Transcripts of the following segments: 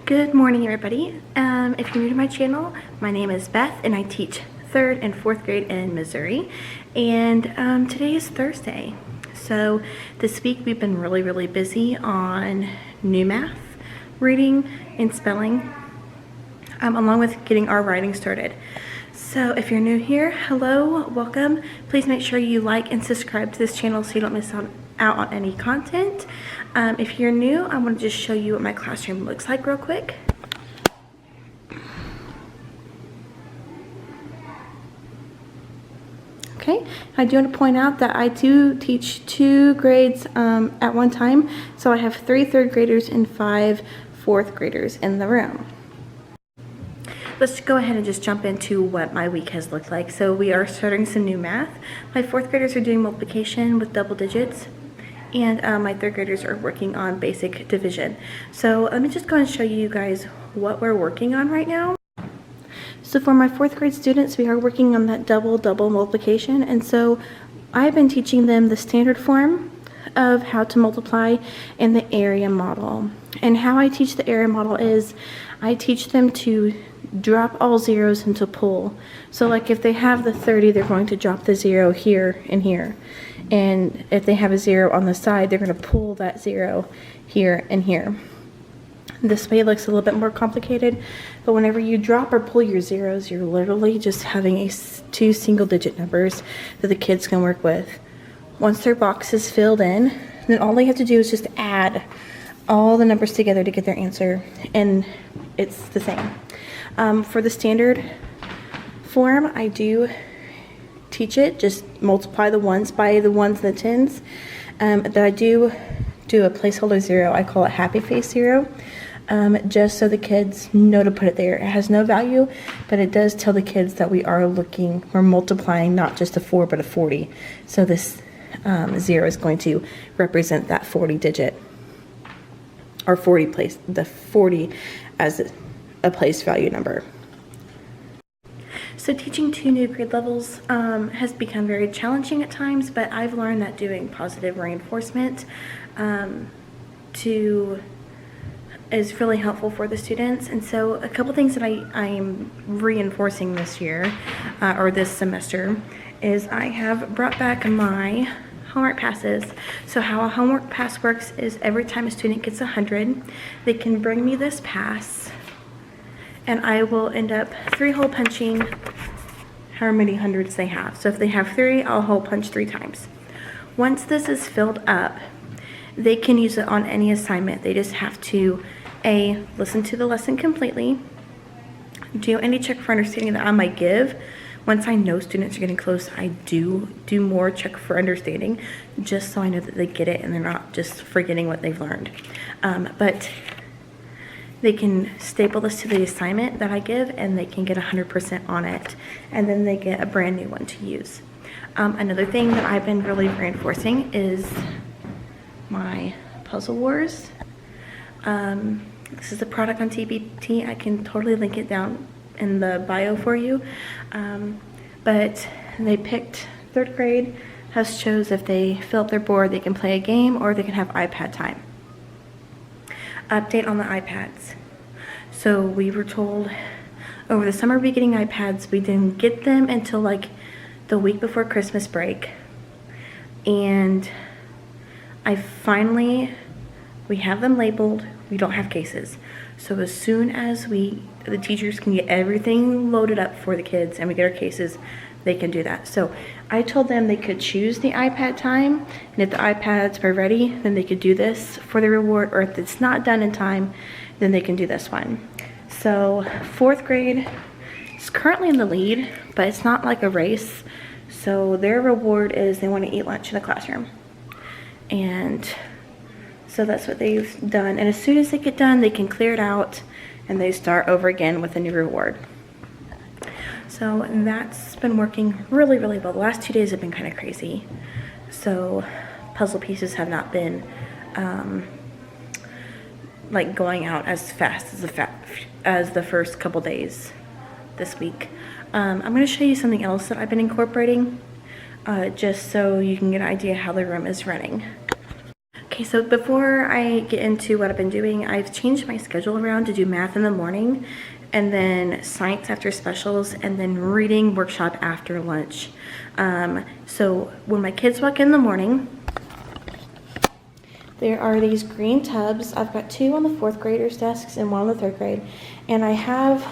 Good morning, everybody. If you're new to my channel, my name is Beth and I teach 3rd and 4th grade in Missouri. And today is Thursday. So this week we've been really busy on new math, reading, and spelling, along with getting our writing started. So if you're new here, hello, welcome. Please make sure you like and subscribe to this channel so you don't miss out on any content. If you're new, I want to just show you what my classroom looks like real quick. Okay, I do want to point out that I do teach 2 grades at one time. So I have 3 3rd graders and 5 4th graders in the room. Let's go ahead and just jump into what my week has looked like. So we are starting some new math. My 4th graders are doing multiplication with double digits, and my 3rd graders are working on basic division. So let me just go and show you guys what we're working on right now. So for my 4th grade students, we are working on that double multiplication, and so I've been teaching them the standard form of how to multiply in the area model. And how I teach the area model is I teach them to drop all zeros into pull. So like if they have the 30, they're going to drop the 0 here and here. And if they have a 0 on the side, they're going to pull that 0 here and here. This way it looks a little bit more complicated, but whenever you drop or pull your zeros, you're literally just having 2 single-digit numbers that the kids can work with. Once their box is filled in, then all they have to do is just add all the numbers together to get their answer, and it's the same. For the standard form, I do teach it, just multiply the ones by the ones and the tens. That I do a placeholder 0, I call it happy face 0, just so the kids know to put it there. It has no value, but it does tell the kids that we're multiplying not just a 4 but a 40. So this 0 is going to represent that 40 digit, or 40 as a place value number. So teaching 2 new grade levels has become very challenging at times, but I've learned that doing positive reinforcement is really helpful for the students. And so a couple things that I'm reinforcing this year, or this semester, is I have brought back my homework passes. So how a homework pass works is every time a student gets 100, they can bring me this pass, and I will end up 3-hole punching however many hundreds they have. So if they have 3, I'll hole punch 3 times. Once this is filled up, they can use it on any assignment. They just have to listen to the lesson completely, do any check for understanding that I might give. Once I know students are getting close, I do more check for understanding, just so I know that they get it and they're not just forgetting what they've learned. But they can staple this to the assignment that I give, and they can get 100% on it, and then they get a brand new one to use. Another thing that I've been really reinforcing is my Puzzle Wars. This is a product on TBT. I can totally link it down in the bio for you. But they picked 3rd grade has chose if they fill up their board, they can play a game or they can have iPad time. Update on the iPads. So we were told over the summer we're getting iPads. We didn't get them until like the week before Christmas break. And we have them labeled. We don't have cases. So as soon as the teachers can get everything loaded up for the kids and we get our cases, they can do that. So I told them they could choose the iPad time, and if the iPads are ready, then they could do this for the reward, or if it's not done in time, then they can do this one. So 4th grade is currently in the lead, but it's not like a race. So their reward is they want to eat lunch in the classroom. And so that's what they've done. And as soon as they get done, they can clear it out and they start over again with a new reward. So that's been working really well. The last 2 days have been kind of crazy. So puzzle pieces have not been like going out as fast as the first couple days this week. I'm going to show you something else that I've been incorporating, just so you can get an idea how the room is running. Okay, so before I get into what I've been doing, I've changed my schedule around to do math in the morning and then science after specials and then reading workshop after lunch. So when my kids walk in the morning, there are these green tubs. I've got 2 on the 4th graders' desks and 1 on the 3rd grade, and I have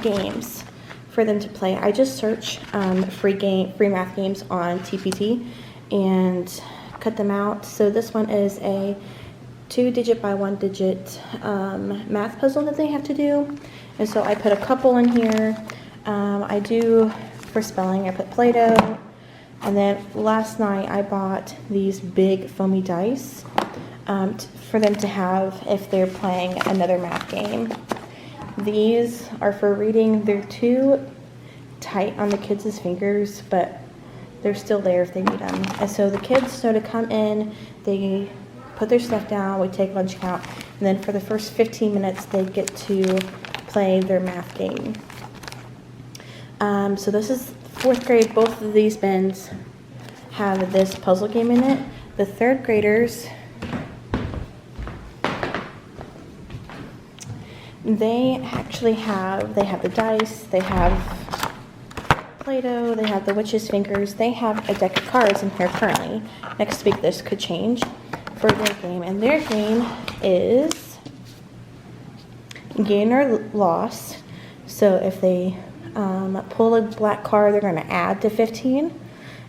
games for them to play. I just search free math games on TPT and cut them out. So this one is a 2-digit by 1-digit math puzzle that they have to do, and so I put a couple in here. I do for spelling, I put Play-Doh, and then last night I bought these big foamy dice for them to have if they're playing another math game. These are for reading. They're too tight on the kids' fingers, but they're still there if they need them. And so the kids sort of come in, they put their stuff down, we take lunch count, and then for the first 15 minutes they get to play their math game. So this is 4th grade. Both of these bins have this puzzle game in it. The 3rd graders, they actually have the dice, they have Play-Doh, they have the witch's fingers, they have a deck of cards in here currently. Next week this could change for their game, and their game is gain or loss. So if they pull a black card, they're going to add to 15,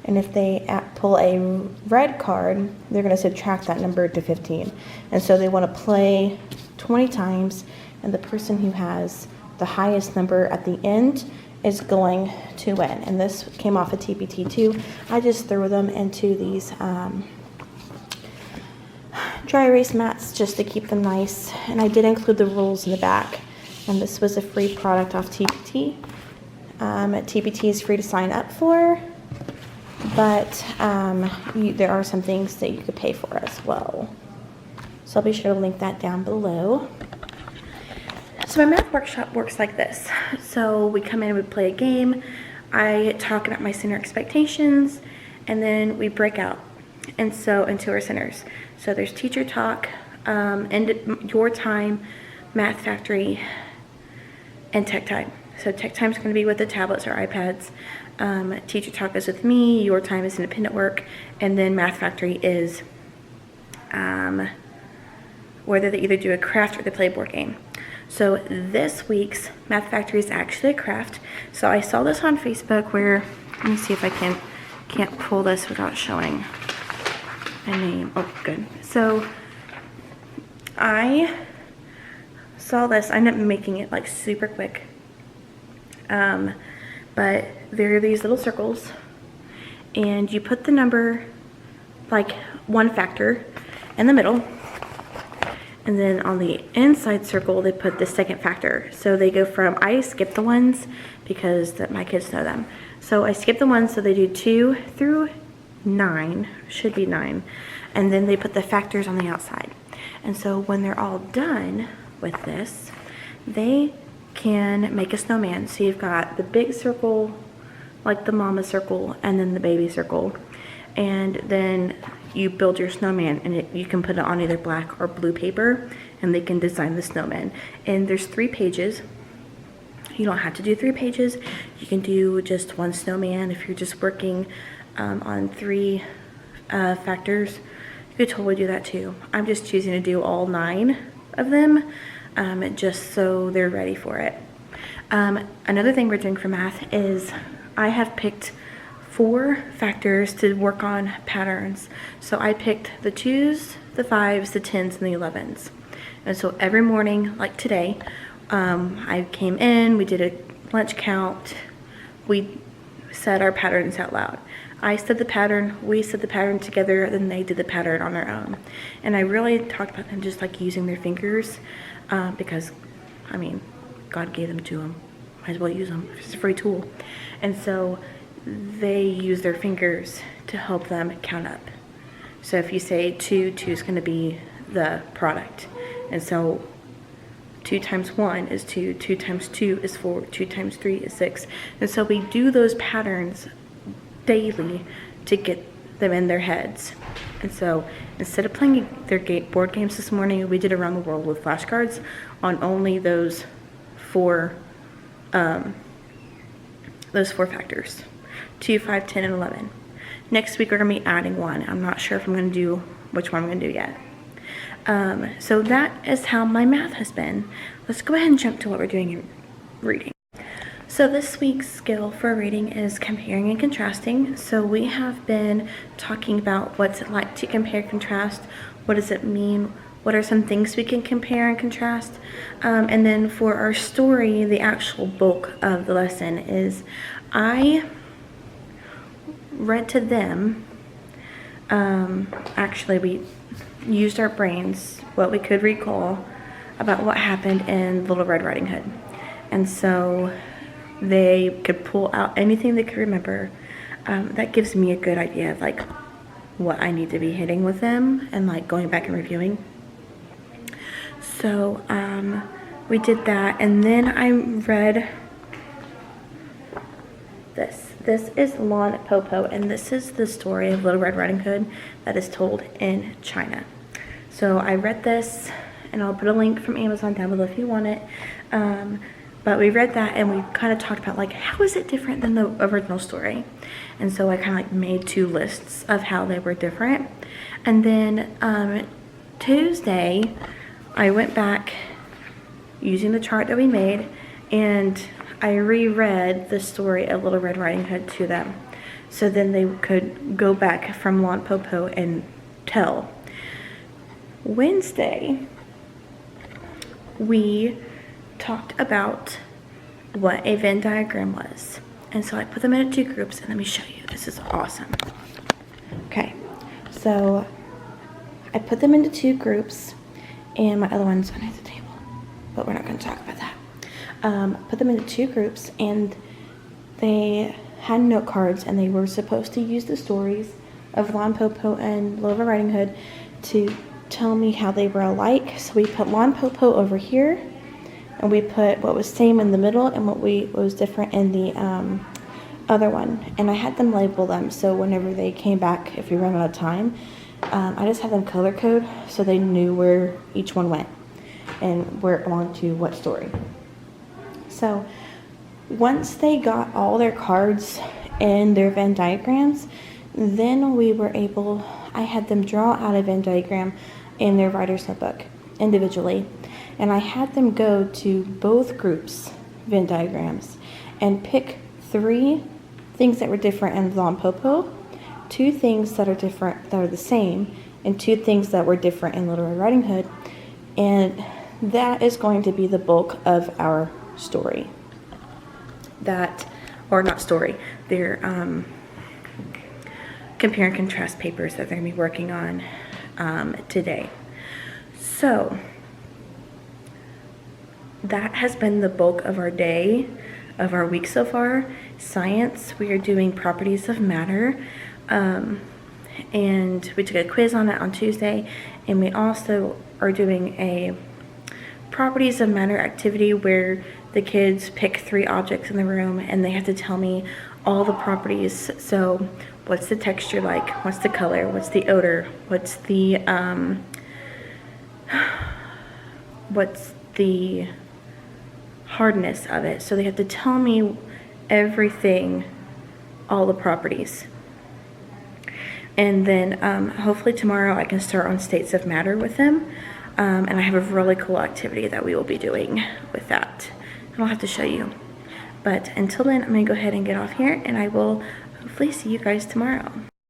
and if they pull a red card, they're going to subtract that number to 15. And so they want to play 20 times, and the person who has the highest number at the end is going to win. And this came off of TPT too. I just threw them into these dry erase mats just to keep them nice, and I did include the rules in the back. And this was a free product off TPT. TPT is free to sign up for, but there are some things that you could pay for as well. So I'll be sure to link that down below. So my math workshop works like this. So we come in, we play a game, I talk about my center expectations, and then we break out into our centers. So there's teacher talk, end your time, math factory, and tech time. So tech time is going to be with the tablets or iPads. Teacher talk is with me, your time is independent work, and then math factory is whether they either do a craft or they play a board game. So this week's Math Factory is actually a craft. So I saw this on Facebook where, let me see if I can't pull this without showing a name. Oh, good. So I saw this. I ended up making it like super quick. But there are these little circles, and you put the number, like 1 factor, in the middle. And then on the inside circle, they put the 2nd factor. So they go from, I skip the ones because my kids know them. So I skip the ones, so they do 2 through 9, should be 9. And then they put the factors on the outside. And so when they're all done with this, they can make a snowman. So you've got the big circle, like the mama circle, and then the baby circle. And then you build your snowman, and you can put it on either black or blue paper, and they can design the snowman. And there's 3 pages. You don't have to do 3 pages. You can do just 1 snowman if you're just working on 3 factors. You could totally do that too. I'm just choosing to do all 9 of them just so they're ready for it. Another thing we're doing for math is I have picked 4 factors to work on patterns. So I picked the 2s, the 5s, the 10s, and the 11s. And so every morning, like today, I came in, we did a lunch count, we said our patterns out loud. I said the pattern, we said the pattern together, then they did the pattern on their own. And I really talked about them just like using their fingers because, I mean, God gave them to them. Might as well use them. It's a free tool. And so they use their fingers to help them count up. So if you say 2, 2 is going to be the product. And so 2 times 1 is 2, 2 times 2 is 4, 2 times 3 is 6. And so we do those patterns daily to get them in their heads. And so instead of playing their board games this morning, we did Around the World with flashcards on only those four factors: 2, 5, 10, and 11. Next week we're going to be adding one. I'm not sure if I'm going to do which one I'm going to do yet. So that is how my math has been. Let's go ahead and jump to what we're doing in reading. So this week's skill for reading is comparing and contrasting. So we have been talking about what's it like to compare and contrast. What does it mean? What are some things we can compare and contrast? And then for our story, the actual bulk of the lesson is I read to them. Actually, we used our brains, what we could recall about what happened in Little Red Riding Hood. And so they could pull out anything they could remember. That gives me a good idea of like what I need to be hitting with them and like going back and reviewing. So we did that, and then I read this. This is Lon PoPo, and this is the story of Little Red Riding Hood that is told in China. So I read this, and I'll put a link from Amazon down below if you want it. But we read that, and we kind of talked about like how is it different than the original story. And so I kind of like made 2 lists of how they were different. And then Tuesday I went back using the chart that we made, and I reread the story of Little Red Riding Hood to them, so then they could go back from Lon PoPo and tell. Wednesday, we talked about what a Venn diagram was, and so I put them into 2 groups, and let me show you. This is awesome. Okay, so I put them into 2 groups, and my other one's underneath the table, but we're not going to talk about that. Put them into 2 groups, and they had note cards, and they were supposed to use the stories of Lon PoPo and Little Red Riding Hood to tell me how they were alike. So we put Lon PoPo over here, and we put what was same in the middle and what was different in the other one. And I had them label them, so whenever they came back, if we ran out of time, I just had them color code so they knew where each one went and where it belonged to what story. So once they got all their cards and their Venn diagrams, then we were able, I had them draw out a Venn diagram in their writer's notebook individually, and I had them go to both groups' Venn diagrams and pick 3 things that were different in Lon PoPo, 2 things that are different that are the same, and 2 things that were different in Little Red Riding Hood. And that is going to be the bulk of our story. They're compare and contrast papers that they're going to be working on today. So that has been the bulk of our day, of our week so far. Science, we are doing properties of matter, and we took a quiz on it on Tuesday, and we also are doing a properties of matter activity where the kids pick 3 objects in the room, and they have to tell me all the properties. So what's the texture like, what's the color, what's the odor, what's the hardness of it. So they have to tell me everything, all the properties. And then hopefully tomorrow I can start on states of matter with them. And I have a really cool activity that we will be doing with that. And I'll have to show you. But until then, I'm going to go ahead and get off here, and I will hopefully see you guys tomorrow.